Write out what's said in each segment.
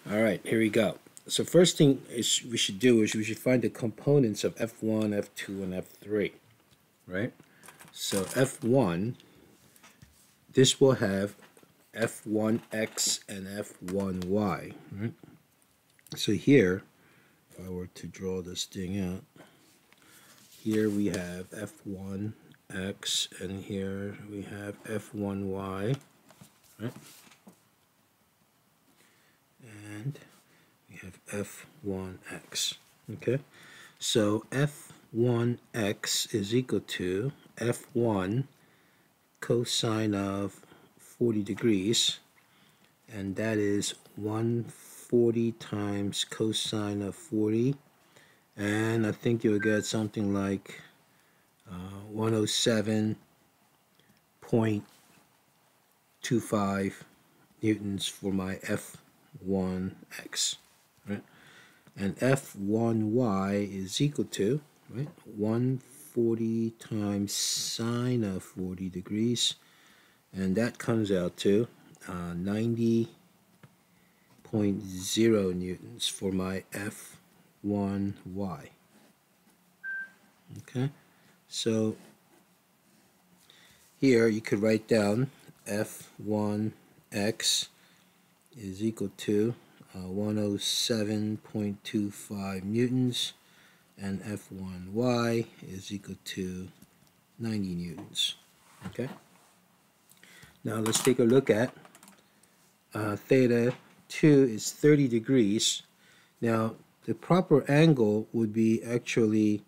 All right, here we go. So first thing we should do is we should find the components of F1, F2, and F3, right? So F1, this will have F1x and F1y, right? So here, if I were to draw this thing out, here we have F1x and here we have F1y, right? And we have F1x, okay? So F1x is equal to F1 cosine of 40 degrees, and that is 140 times cosine of 40, and I think you'll get something like 107.25 newtons for my F1x, right? And F1y is equal to, right, 140 times sine of 40 degrees, and that comes out to 90.0 newtons for my F1y. Okay, so here you could write down F1x is equal to 107.25 newtons, and F1y is equal to 90 newtons. Okay, now let's take a look at theta 2 is 30 degrees. Now the proper angle would be actually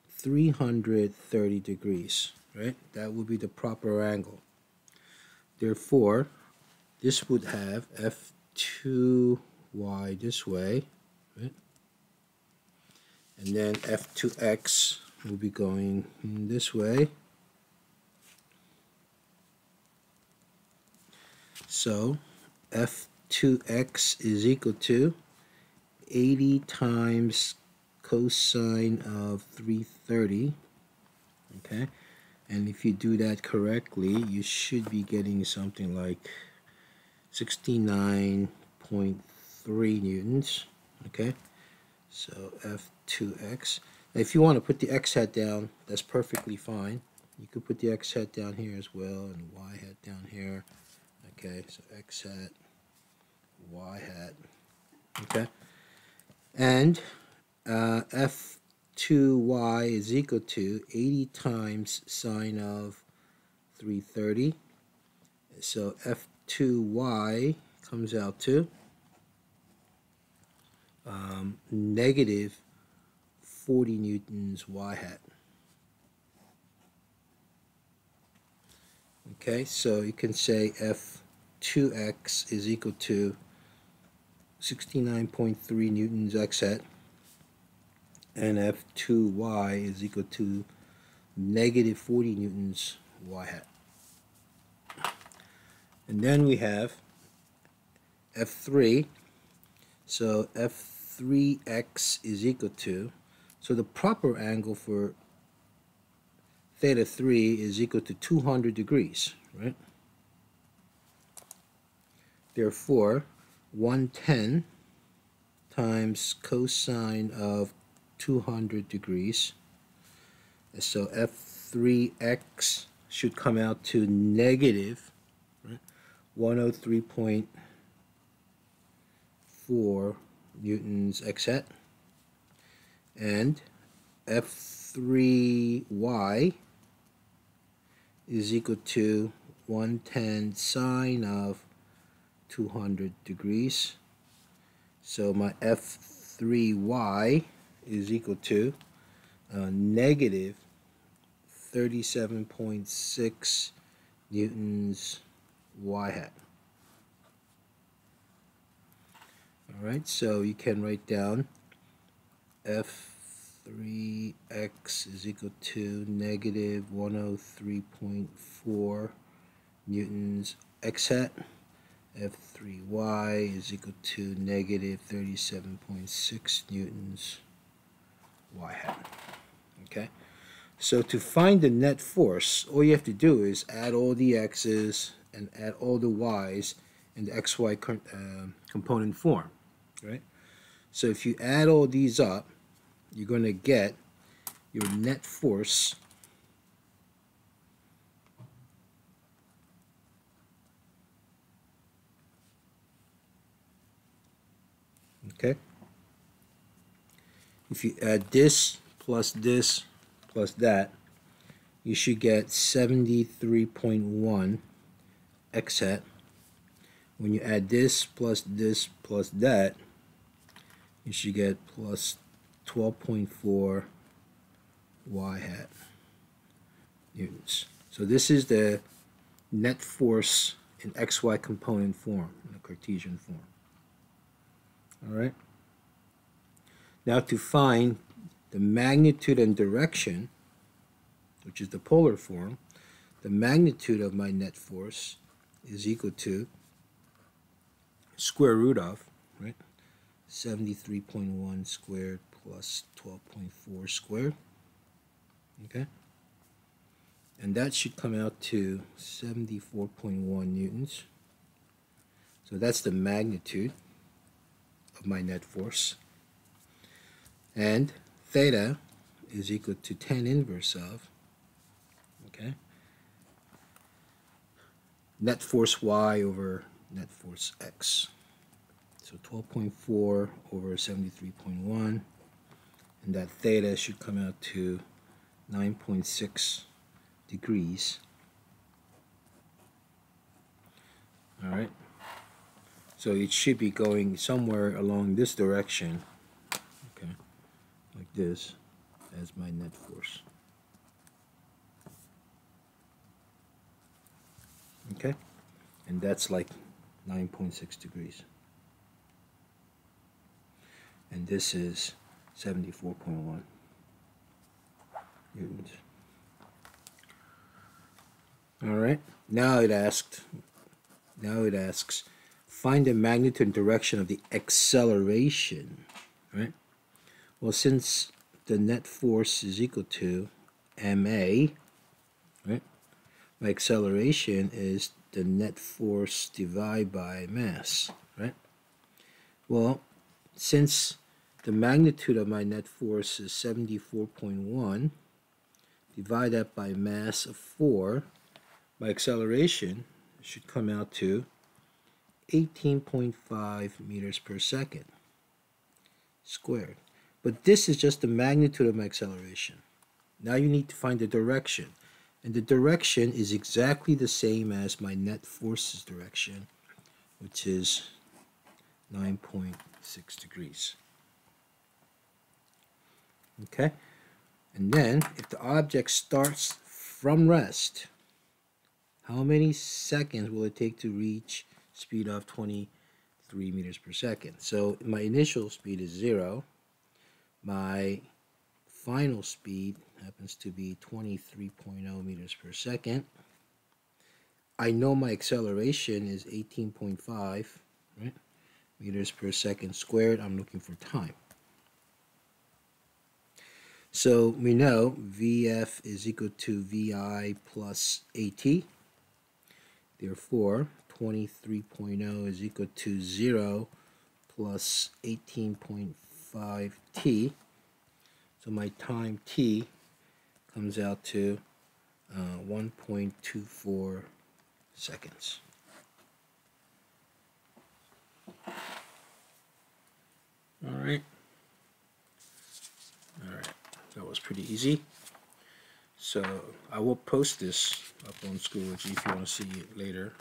330 degrees, right? That would be the proper angle. Therefore, this would have F2y this way, right? And then F2x will be going this way. So F2x is equal to 80 times cosine of 330, okay? And if you do that correctly, you should be getting something like 69.3 newtons, okay? So F2x. Now if you want to put the x hat down, that's perfectly fine. You could put the x hat down here as well, and y hat down here. Okay, so x hat, y hat, okay? And F2y is equal to 80 times sine of 330. So F2y comes out to negative 40 newtons y hat. Okay, so you can say F2x is equal to 69.3 newtons x hat, and F2y is equal to negative 40 newtons y hat. And then we have F3. So F3x is equal to, so the proper angle for theta 3 is equal to 200 degrees, right? Therefore, 110 times cosine of 200 degrees. So F3x should come out to negative, right, 103.4 newtons x hat, and F3y is equal to 110 sine of 200 degrees. So my F3y is equal to negative 37.6 newtons y hat. Alright, so you can write down F3x is equal to negative 103.4 newtons x hat. F3y is equal to negative 37.6 newtons y hat. Okay, so to find the net force, all you have to do is add all the x's and add all the y's in the xy component form. right? So if you add all these up, you're going to get your net force okay? If you add this plus that, you should get 73.1 x hat. When you add this plus that, you should get plus 12.4 y hat newtons. So this is the net force in xy component form, in the Cartesian form. All right. Now to find the magnitude and direction, which is the polar form, the magnitude of my net force is equal to square root of, right, 73.1 squared plus 12.4 squared, okay? And that should come out to 74.1 newtons. So that's the magnitude of my net force. And theta is equal to tan inverse of, okay, net force y over net force x. So 12.4 over 73.1, and that theta should come out to 9.6 degrees. All right. So it should be going somewhere along this direction, okay, like this, as my net force. Okay, and that's like 9.6 degrees. And this is 74.1 newtons. All right. Now it asks, find the magnitude and direction of the acceleration. Right. Well, since the net force is equal to ma, right? My acceleration is the net force divided by mass, right? Well, since the magnitude of my net force is 74.1, divide that by mass of 4, my acceleration should come out to 18.5 meters per second squared. But this is just the magnitude of my acceleration. Now you need to find the direction. And the direction is exactly the same as my net force's direction, which is 9.6 degrees. Okay? And then, if the object starts from rest, how many seconds will it take to reach speed of 23 meters per second? So my initial speed is 0. My final speed happens to be 23.0 meters per second. I know my acceleration is 18.5, right, meters per second squared. I'm looking for time. So we know Vf is equal to Vi plus At. Therefore, 23.0 is equal to 0 plus 18.5 t. So my time t comes out to 1.24 seconds. All right. That was pretty easy. So I will post this up on Schoology if you want to see it later.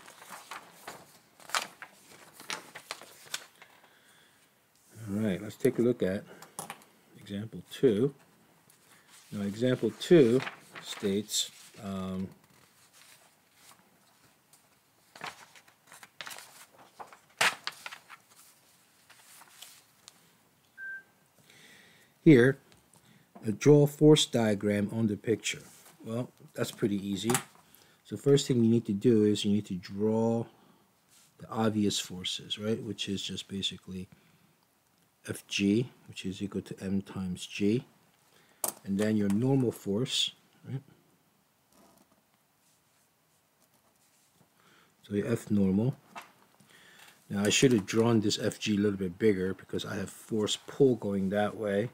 All right, let's take a look at example 2. Now example 2 states here, draw a force diagram on the picture. Well, that's pretty easy. So first thing you need to do is you need to draw the obvious forces, right? Which is just basically Fg, which is equal to m times g. And then your normal force, right? So your F normal. Now I should have drawn this FG a little bit bigger because I have force pull going that way.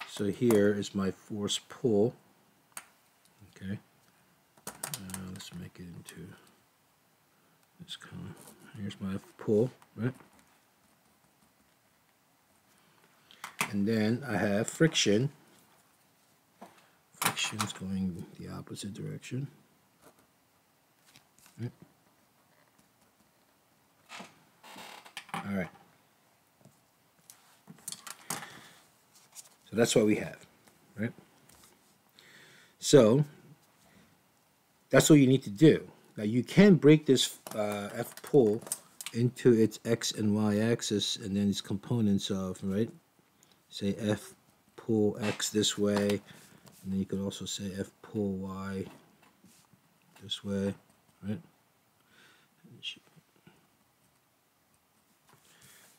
So here is my force pull. Okay. Let's make it into this column. Here's my pull, right? And then I have friction. Friction's going the opposite direction. Right? All right. So that's what we have, right? So that's what you need to do. Now you can break this F pull into its X and Y axis and then its components of, right? Say F pull X this way, and then you could also say F pull Y this way, right?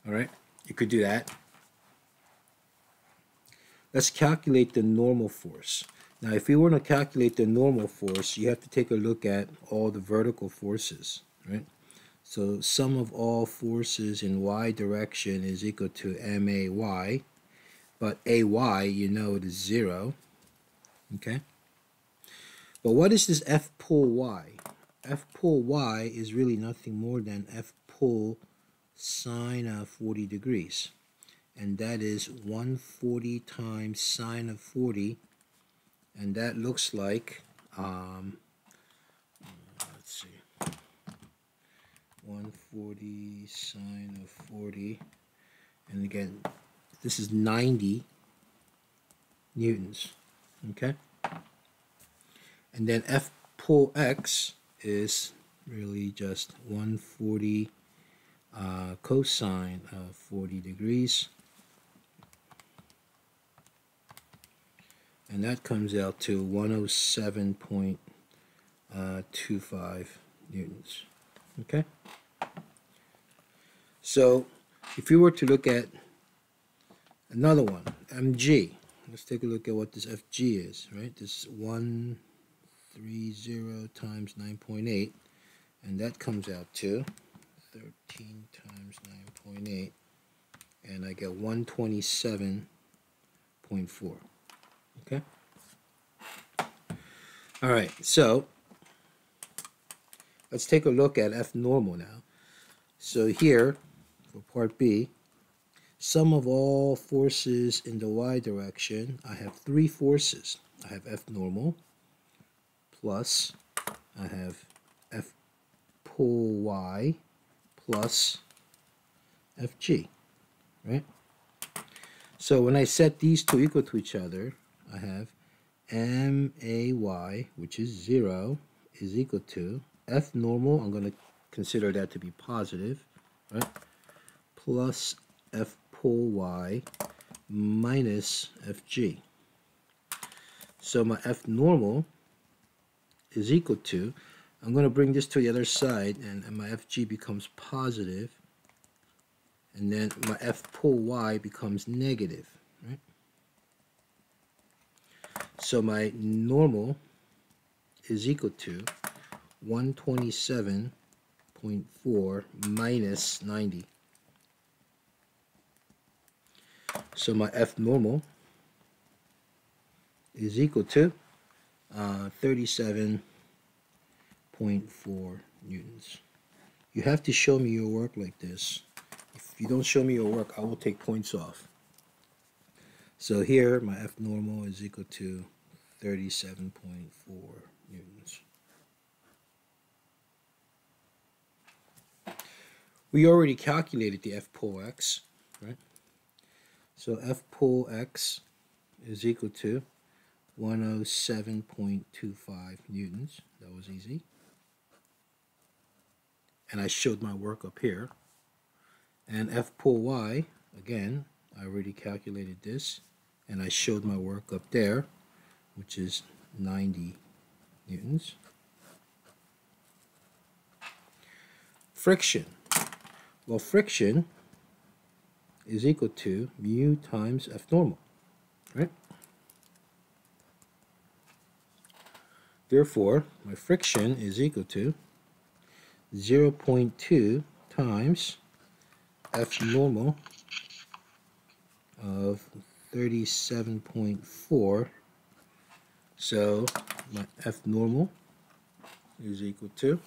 All right, you could do that. Let's calculate the normal force. Now, if you want to calculate the normal force, you have to take a look at all the vertical forces, right? So sum of all forces in y direction is equal to MAY, but AY, you know it is 0, okay? But what is this F pull Y? F pull Y is really nothing more than F pull sine of 40 degrees. And that is 140 times sine of 40, and that looks like, let's see, 140 sine of 40, and again, this is 90 newtons, okay? And then F pull X is really just 140 cosine of 40 degrees. And that comes out to 107.25 newtons. Okay? So, if you were to look at another one, mg, let's take a look at what this fg is, right? This 130 times 9.8, and that comes out to 13 times 9.8, and I get 127.4. Okay. All right, so let's take a look at F normal now. So here, for part B, sum of all forces in the y direction, I have three forces. I have F normal, plus I have F pull y, plus Fg, right? So when I set these two equal to each other, I have MAY, which is 0, is equal to F normal, I'm going to consider that to be positive, right? Plus F pull Y minus Fg. So my F normal is equal to, I'm going to bring this to the other side, and my Fg becomes positive, and then my F pull Y becomes negative, right? So my normal is equal to 127.4 minus 90. So my F normal is equal to 37.4 newtons. You have to show me your work like this. If you don't show me your work, I will take points off. So here, my F normal is equal to 37.4 newtons. We already calculated the F pull X, right? So F pull X is equal to 107.25 newtons. That was easy. And I showed my work up here. And F pull Y, again, I already calculated this, and I showed my work up there, which is 90 newtons. Friction. Well, friction is equal to mu times F normal, right? Therefore, my friction is equal to 0.2 times F normal of 37.4. So my F normal is equal to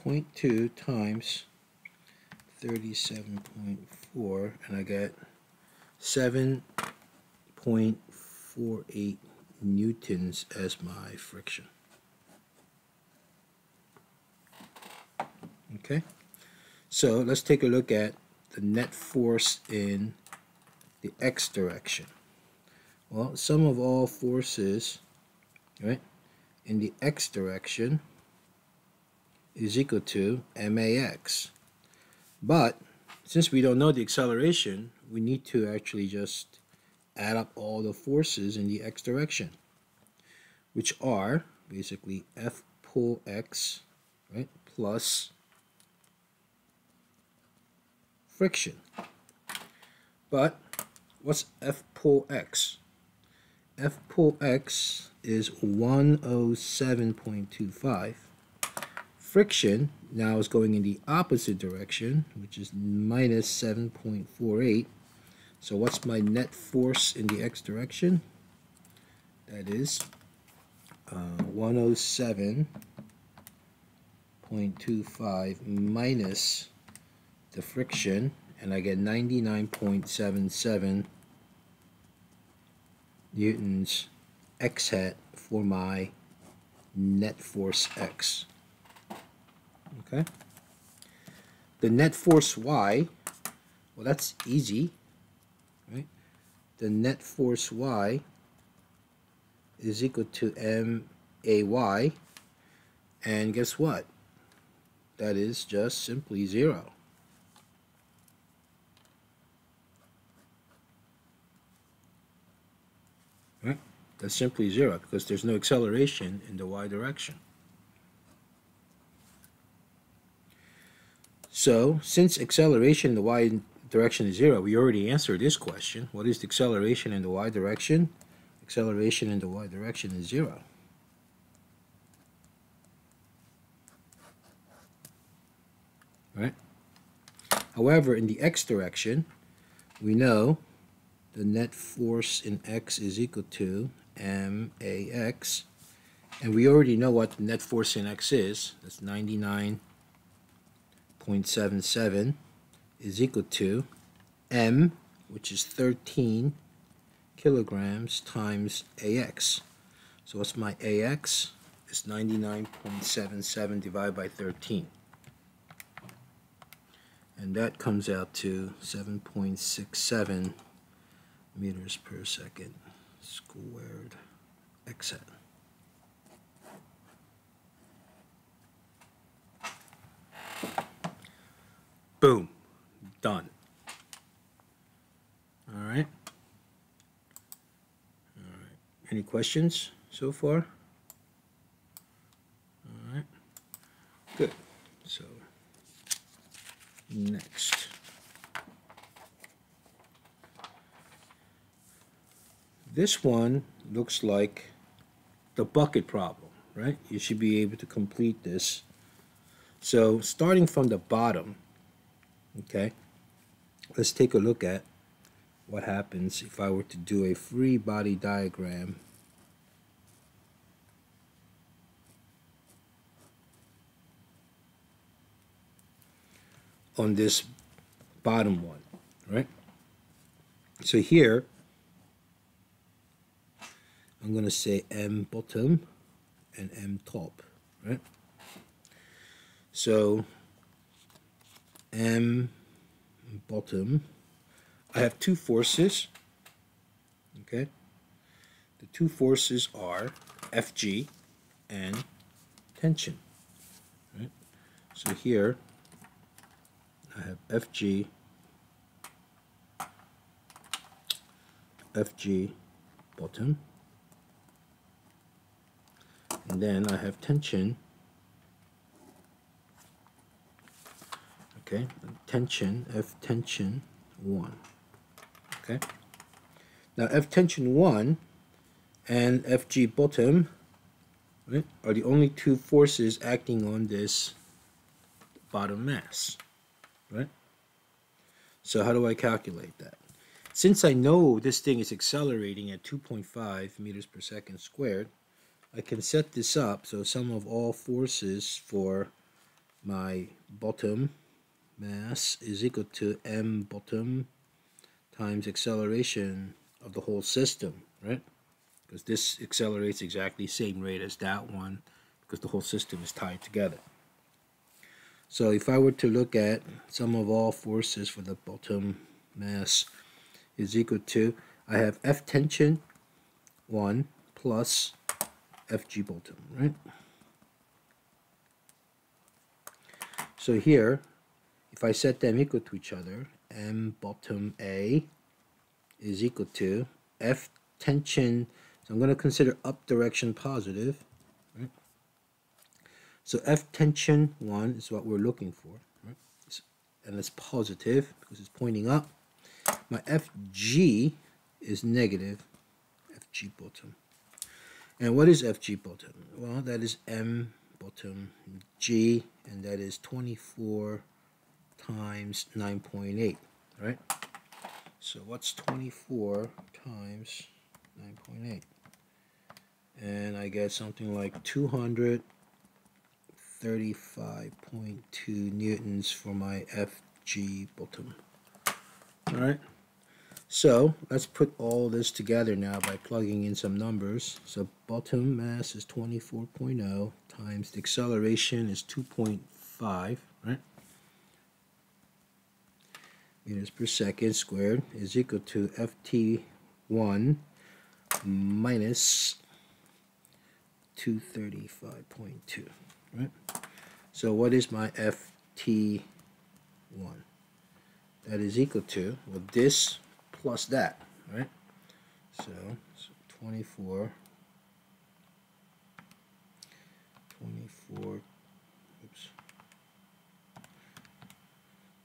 0.2 times 37.4, and I get 7.48 newtons as my friction. Okay, so let's take a look at the net force in the x direction. Well, sum of all forces, right, in the x direction is equal to max. But since we don't know the acceleration, we need to actually just add up all the forces in the x direction, which are basically F pull x, right, plus friction. But what's F pull x? F pull x is 107.25. Friction now is going in the opposite direction, which is minus 7.48. So what's my net force in the x direction? That is 107.25 minus the friction, and I get 99.77 newtons x hat for my net force x. Okay. The net force y, well, that's easy, right? The net force y is equal to MAY, and guess what? That is just simply 0. Right? That's simply 0 because there's no acceleration in the y direction. So, since acceleration in the y direction is 0, we already answered this question. What is the acceleration in the y direction? Acceleration in the y direction is 0. Right? However, in the x direction, we know the net force in x is equal to max, and we already know what the net force in x is. That's 99.77 is equal to m, which is 13 kilograms, times ax. So what's my ax? It's 99.77 divided by 13. And that comes out to 7.67 meters per second squared x hat. Boom. Done. All right. Any questions so far? All right. Good. So, next. This one looks like the bucket problem, right? You should be able to complete this. So, starting from the bottom, okay, let's take a look at what happens if I were to do a free body diagram on this bottom one, right? So here, I'm going to say M bottom and M top, right? So M bottom, I have two forces, okay? The two forces are Fg and tension, right? So here I have Fg bottom, and then I have tension, Okay, tension, F tension 1. Okay, now F tension 1 and FG bottom, right, are the only two forces acting on this bottom mass, right? So how do I calculate that? Since I know this thing is accelerating at 2.5 meters per second squared, I can set this up so sum of all forces for my bottom mass is equal to m bottom times acceleration of the whole system, right? Because this accelerates exactly the same rate as that one because the whole system is tied together. So if I were to look at sum of all forces for the bottom mass is equal to, I have F tension 1 plus FG bottom, right? So here, if I set them equal to each other, M bottom A is equal to F tension, so I'm going to consider up direction positive, right? So F tension 1 is what we're looking for, right? And it's positive because it's pointing up. My FG is negative, FG bottom. And what is FG bottom? Well, that is M bottom G, and that is 24 times 9.8, right? So what's 24 times 9.8? And I get something like 235.2 newtons for my FG bottom. All right. So let's put all this together now by plugging in some numbers. So bottom mass is 24.0 times the acceleration is 2.5, right? Meters per second squared is equal to FT1 minus 235.2, right? So what is my FT1? That is equal to, well, this plus that, right? So 24 oops,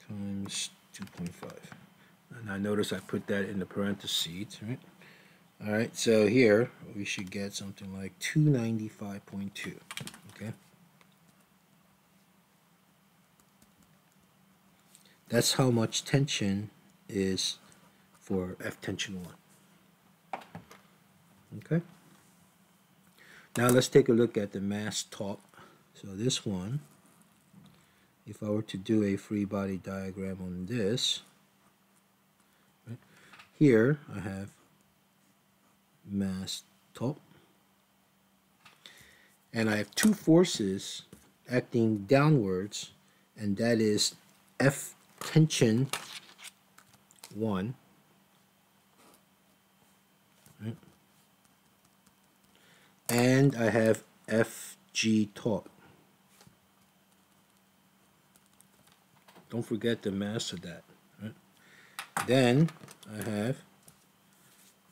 times 2.5. And I notice I put that in the parentheses, right? All right, so here we should get something like 295.2, okay? That's how much tension is for F tension 1. Okay. Now let's take a look at the mass top. So this one, if I were to do a free body diagram on this, right, here I have mass top, and I have two forces acting downwards, and that is F tension 1, right, and I have FG top. Don't forget the mass of that, right? Then I have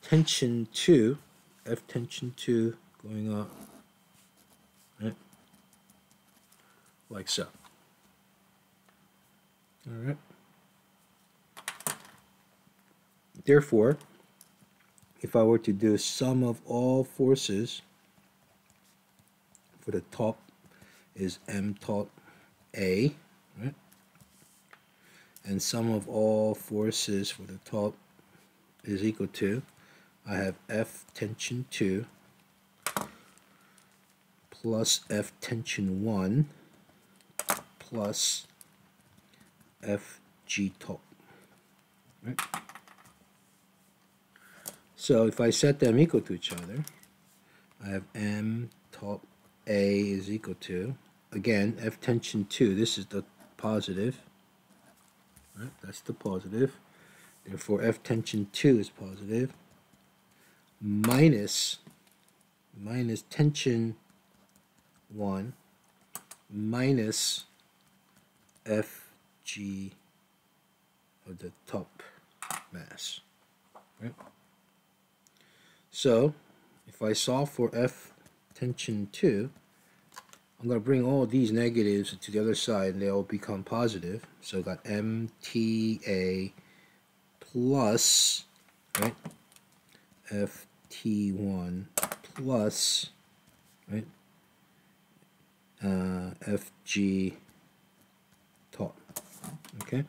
tension 2, F tension 2 going up, right, like so. All right. Therefore, if I were to do sum of all forces for the top is M top A, right? And sum of all forces for the top is equal to, I have F tension 2 plus F tension 1 plus FG top, right? So if I set them equal to each other, I have M top A is equal to, again, F tension 2, this is the positive, right? That's the positive. Therefore, F tension 2 is positive, minus tension 1 minus FG of the top mass, right? So if I solve for F tension 2, I'm going to bring all these negatives to the other side and they all become positive. So I got MTA plus, right, FT1 plus, right, FG taught. Okay,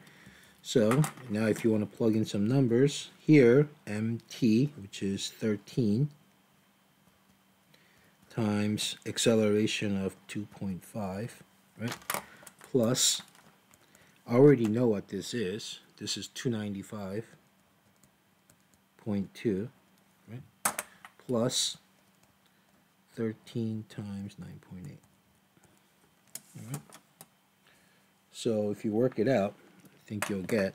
so now if you want to plug in some numbers here, MT, which is 13, times acceleration of 2.5, right, plus, I already know what this is. This is 295.2, right, plus 13 times 9.8. All right. So if you work it out, I think you'll get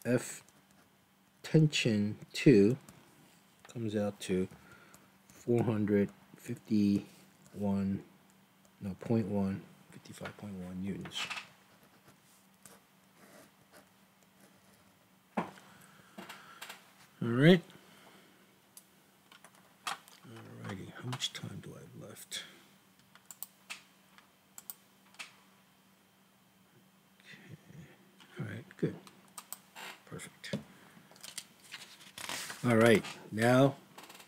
F tension 2 comes out to 451, no, 0.1, 55.1 newtons. All right. Alrighty, how much time do I have left? Okay. All right, good. Perfect. All right, now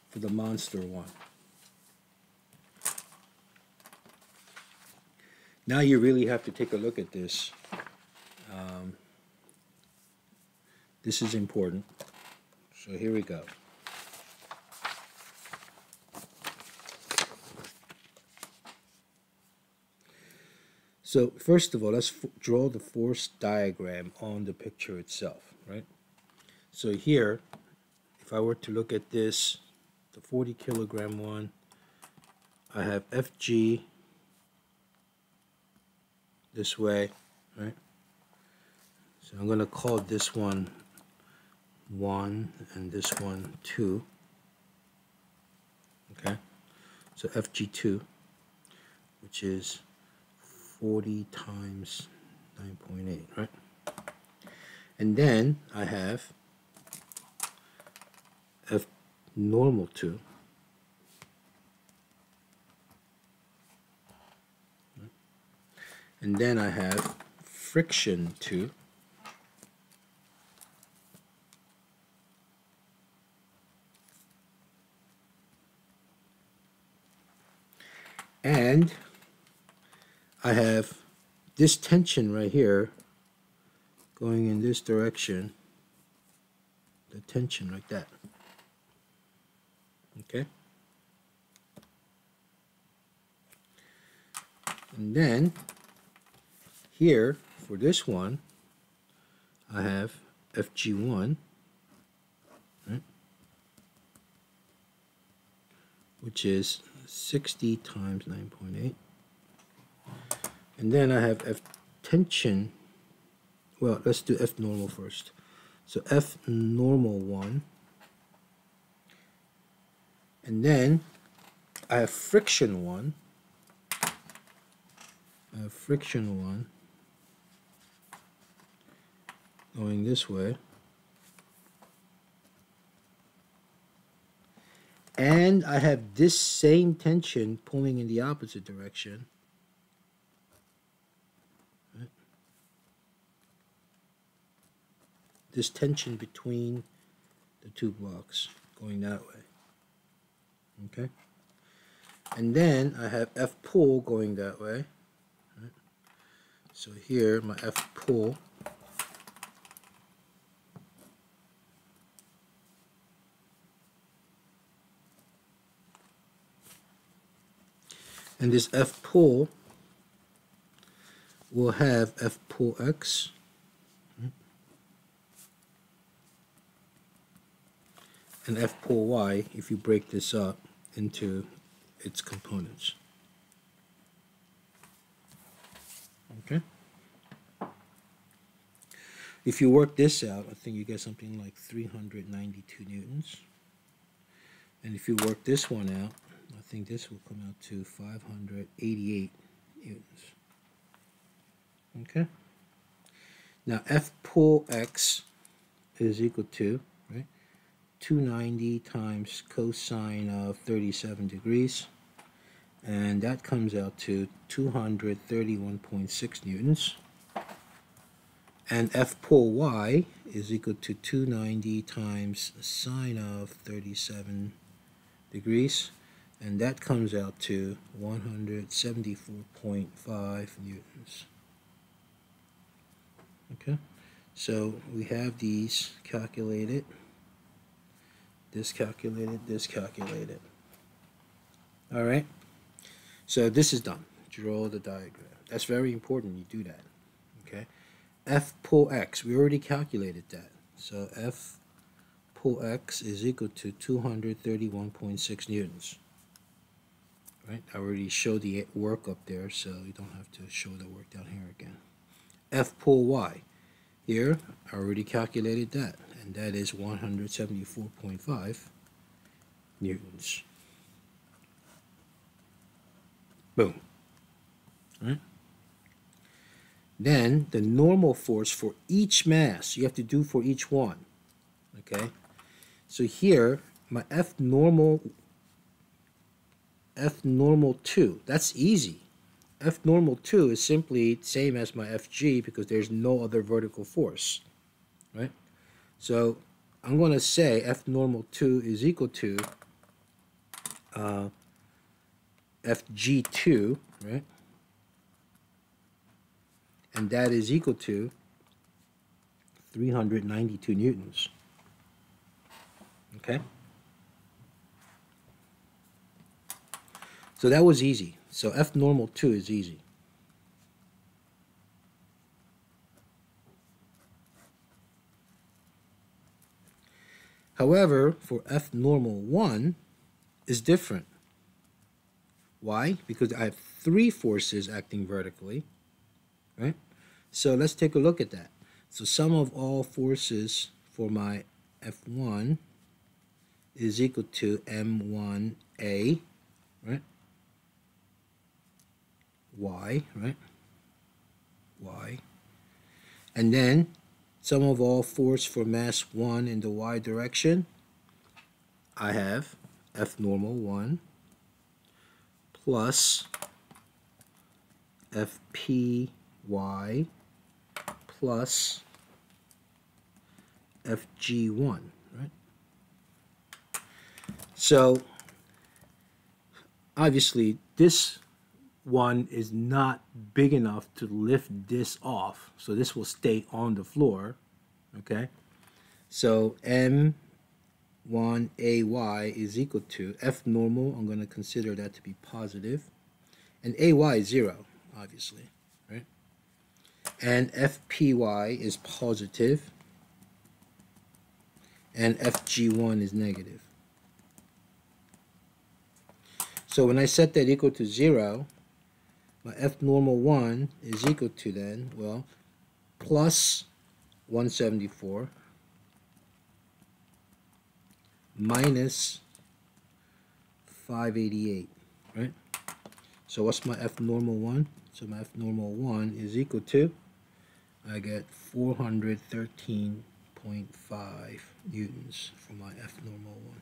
for the monster one. Now you really have to take a look at this. This is important. So here we go. So first of all, let's draw the force diagram on the picture itself, right? So here, if I were to look at this, the 40 kilogram one, I have FG this way, right? So I'm going to call this one 1 and this one 2. Okay, so FG2, which is 40 times 9.8, right? And then I have F normal 2, right? And then I have friction 2, and I have this tension right here going in this direction, the tension like that. Okay? And then here for this one, I have FG1, right, which is 60 times 9.8. And then I have F tension. Well, let's do F normal first. So F normal 1. And then I have friction 1. I have friction 1 going this way. And I have this same tension pulling in the opposite direction. Right? This tension between the two blocks going that way. Okay? And then I have F pull going that way. Right? So here, my F pull and this F pull will have F pull X, right, and F pull Y if you break this up into its components. Okay? If you work this out, I think you get something like 392 newtons. And if you work this one out, I think this will come out to 588 newtons. Okay? Now F pull X is equal to, right, 290 times cosine of 37 degrees. and that comes out to 231.6 newtons. And F pole Y is equal to 290 times sine of 37 degrees, and that comes out to 174.5 newtons. Okay, so we have these calculated, this calculated, this calculated. All right, so this is done. Draw the diagram. That's very important you do that. Okay, F pole X, we already calculated that. So F pole X is equal to 231.6 newtons. Right, I already showed the work up there, so you don't have to show the work down here again. F pole Y, here I already calculated that, and that is 174.5 newtons. Boom. Right? Then the normal force for each mass you have to do for each one. Okay, so here my F normal 2, that's easy. F normal 2 is simply same as my FG because there's no other vertical force, right? So I'm going to say F normal 2 is equal to FG2, right? And that is equal to 392 newtons. Okay? So that was easy. So F normal 2 is easy. However, for F normal 1 is different. Why? Because I have 3 forces acting vertically, right? So let's take a look at that. So sum of all forces for my F1 is equal to M1A, right? Y, right? Y. And then sum of all force for mass 1 in the Y direction, I have F normal 1 plus FPY plus FG1, right? So obviously this one is not big enough to lift this off, so this will stay on the floor. Okay, so M1AY is equal to F normal, I'm going to consider that to be positive, and AY is 0, obviously, right? And FPY is positive, and FG1 is negative. So when I set that equal to 0, my F normal 1 is equal to then, well, plus 174 minus 588, right? So what's my F normal 1? So my F normal 1 is equal to, I get 413.5 newtons for my F normal 1.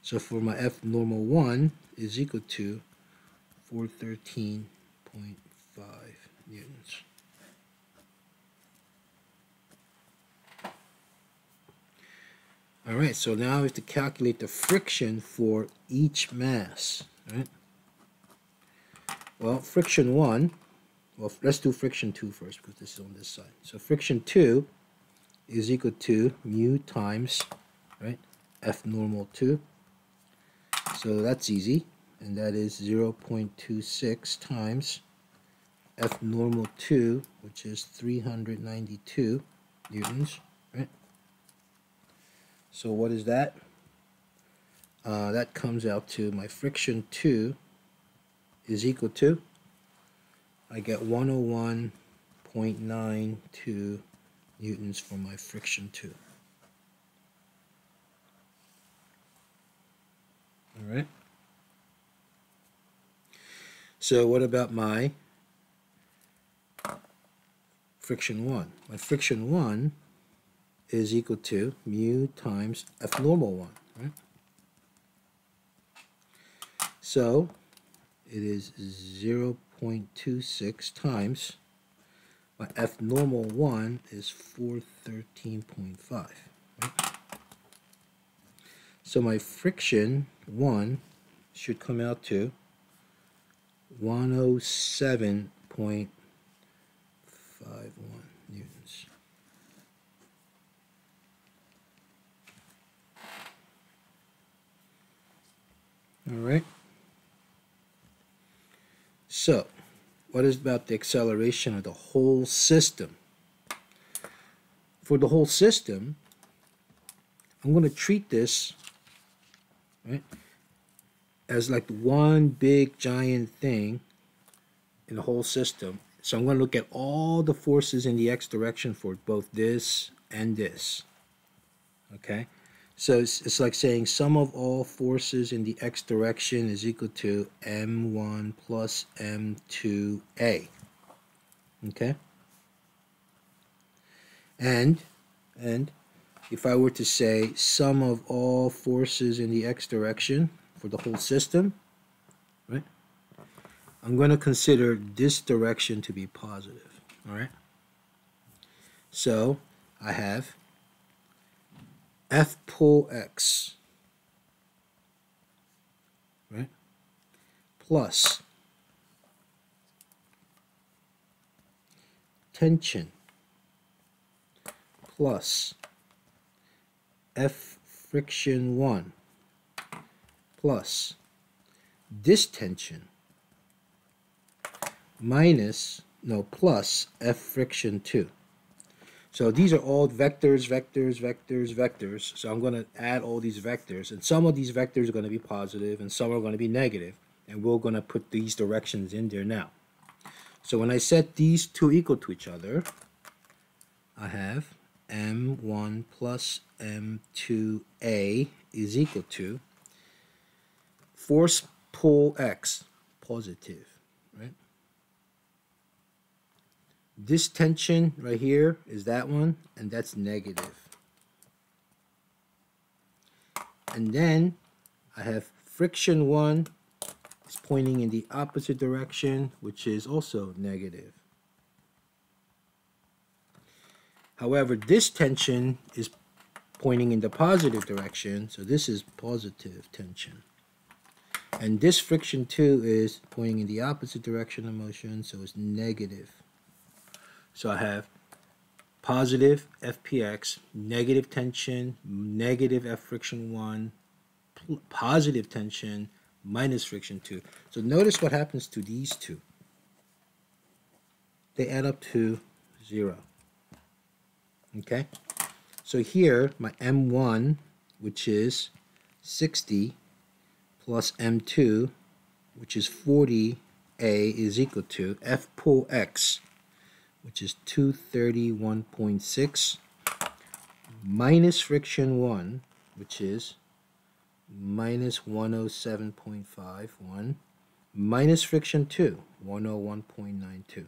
So for my F normal 1 is equal to 413.5 newtons. All right, so now we have to calculate the friction for each mass, right? Well, friction 1, well, let's do friction 2 first because this is on this side. So friction 2 is equal to mu times, right, F normal 2. So that's easy, and that is 0.26 times F normal 2, which is 392 newtons, right? So what is that? That comes out to my friction 2 is equal to, I get 101.92 newtons for my friction 2. All right. So what about my friction 1? My friction 1 is equal to mu times F normal 1, right? So it is 0.26 times my F normal 1 is 413.5. Right? So my friction 1 should come out to 107.51 newtons. All right. So, what is about the acceleration of the whole system? For the whole system, I'm going to treat this, right, as like one big giant thing in the whole system. So I'm going to look at all the forces in the x direction for both this and this. Okay? So it's like saying sum of all forces in the x direction is equal to m1 plus m2a. Okay? And if I were to say sum of all forces in the x direction for the whole system, right? I'm going to consider this direction to be positive, all right? So I have F pull x, right, plus tension plus F friction 1 plus distension plus F friction 2. So these are all vectors, vectors, vectors, vectors. So I'm going to add all these vectors, and some of these vectors are going to be positive and some are going to be negative, and we're going to put these directions in there now. So when I set these two equal to each other, I have m1 plus m2a is equal to force pull x, positive, right? This tension right here is that one, and that's negative. And then I have friction 1 is pointing in the opposite direction, which is also negative. However, this tension is pointing in the positive direction, so this is positive tension. And this friction 2 is pointing in the opposite direction of motion, so it's negative. So I have positive FPX, negative tension, negative F friction 1, positive tension, minus friction 2. So notice what happens to these two. They add up to 0. Okay? So here, my M1, which is 60, plus M2, which is 40A, is equal to F pull X, which is 231.6, minus friction 1, which is minus 107.51, minus friction 2, 101.92.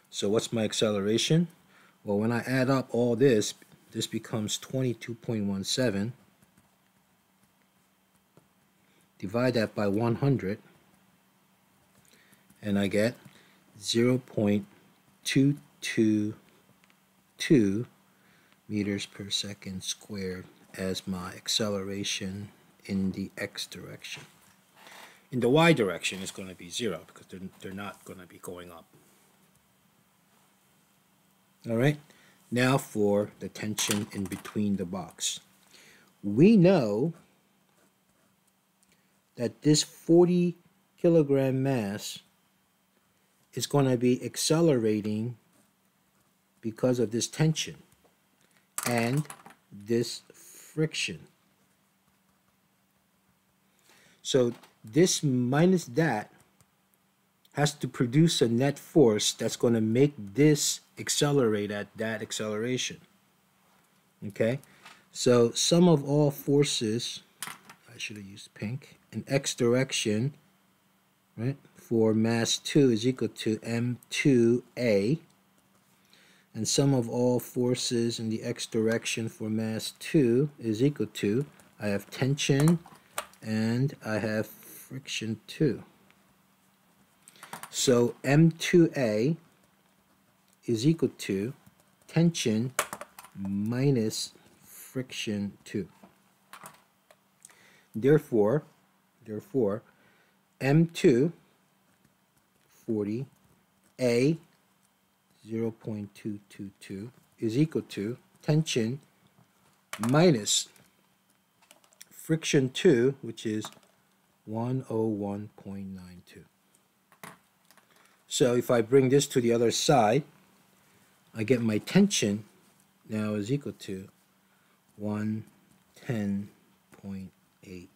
So what's my acceleration? Well, when I add up all this, this becomes 22.17. Divide that by 100, and I get 0.222 meters per second squared as my acceleration in the x direction. In the y direction, it's going to be 0 because they're not going to be going up. All right, now for the tension in between the box. We know that this 40 kilogram mass is going to be accelerating because of this tension and this friction. So this minus that has to produce a net force that's going to make this accelerate at that acceleration. Okay, so sum of all forces, I should have used pink, in x direction, right, for mass 2 is equal to m2a, and sum of all forces in the x direction for mass 2 is equal to, I have tension and I have friction 2. So M2A is equal to tension minus friction 2. Therefore, M2, 40, A, 0.222 is equal to tension minus friction 2, which is 101.92. So if I bring this to the other side, I get my tension now is equal to 110.8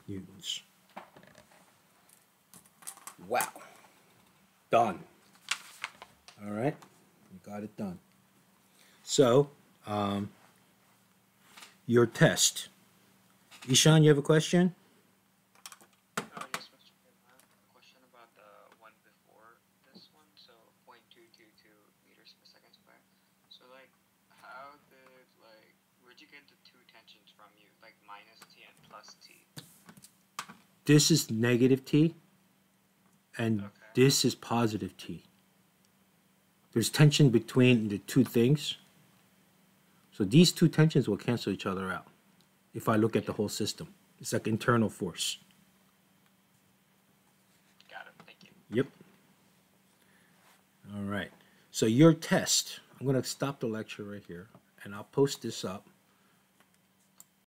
newtons. Wow. Done. All right. We got it done. So, your test. Ishan, you have a question? Yes, Mr. Kim. I have a question about the one before this one. So 0.222 meters per second square. So like, where'd you get the two tensions from? You like minus T and plus T. This is negative T, and Okay. this is positive T. There's tension between the two things. So these two tensions will cancel each other out if I look at the whole system. It's like internal force. Got it. Thank you. Yep. All right. So your test, I'm going to stop the lecture right here, and I'll post this up